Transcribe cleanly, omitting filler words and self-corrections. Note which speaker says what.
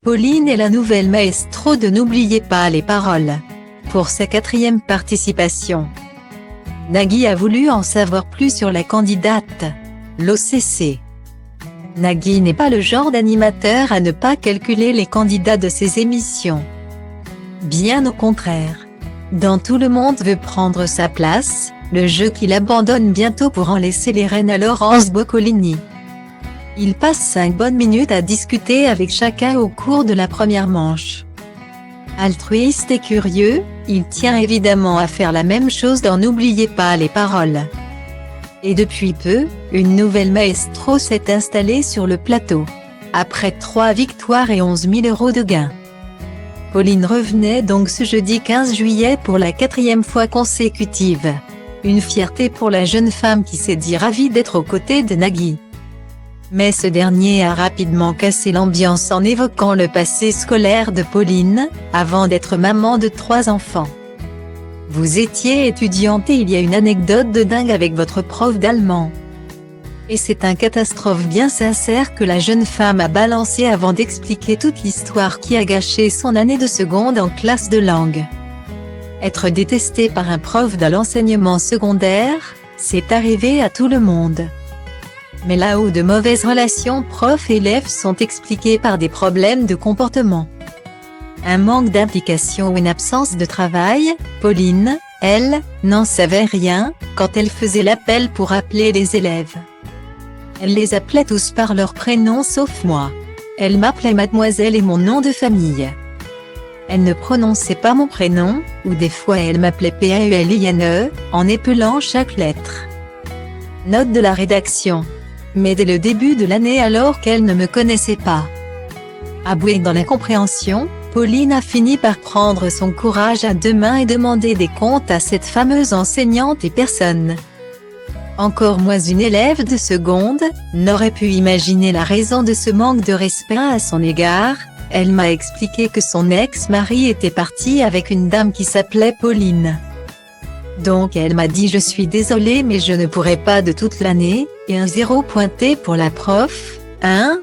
Speaker 1: Pauline est la nouvelle maestro de N'oubliez pas les paroles. Pour sa 4e participation, Nagui a voulu en savoir plus sur la candidate. L'OCC. Nagui n'est pas le genre d'animateur à ne pas calculer les candidats de ses émissions. Bien au contraire. Dans Tout le monde veut prendre sa place, le jeu qu'il abandonne bientôt pour en laisser les rênes à Laurence Boccolini. Il passe 5 bonnes minutes à discuter avec chacun au cours de la première manche. Altruiste et curieux, il tient évidemment à faire la même chose dans N'oubliez pas les paroles. Et depuis peu, une nouvelle maestro s'est installée sur le plateau. Après 3 victoires et 11 000 € de gains. Pauline revenait donc ce jeudi 15 juillet pour la 4e fois consécutive. Une fierté pour la jeune femme qui s'est dit ravie d'être aux côtés de Nagui. Mais ce dernier a rapidement cassé l'ambiance en évoquant le passé scolaire de Pauline, avant d'être maman de 3 enfants. Vous étiez étudiante et il y a une anecdote de dingue avec votre prof d'allemand. Et c'est un catastrophe bien sincère que la jeune femme a balancé avant d'expliquer toute l'histoire qui a gâché son année de seconde en classe de langue. Être détesté par un prof de l'enseignement secondaire, c'est arrivé à tout le monde. Mais là où de mauvaises relations prof-élève sont expliquées par des problèmes de comportement, un manque d'implication ou une absence de travail, Pauline, elle, n'en savait rien, quand elle faisait l'appel pour appeler les élèves. Elle les appelait tous par leur prénom sauf moi. Elle m'appelait mademoiselle et mon nom de famille. Elle ne prononçait pas mon prénom, ou des fois elle m'appelait Pauline, en épelant chaque lettre. Note de la rédaction. Mais dès le début de l'année alors qu'elle ne me connaissait pas. Abouée dans l'incompréhension, Pauline a fini par prendre son courage à 2 mains et demander des comptes à cette fameuse enseignante et personne. Encore moins une élève de seconde, n'aurait pu imaginer la raison de ce manque de respect à son égard. Elle m'a expliqué que son ex-mari était parti avec une dame qui s'appelait Pauline. Donc elle m'a dit je suis désolée mais je ne pourrai pas de toute l'année, et un 0 pointé pour la prof, hein,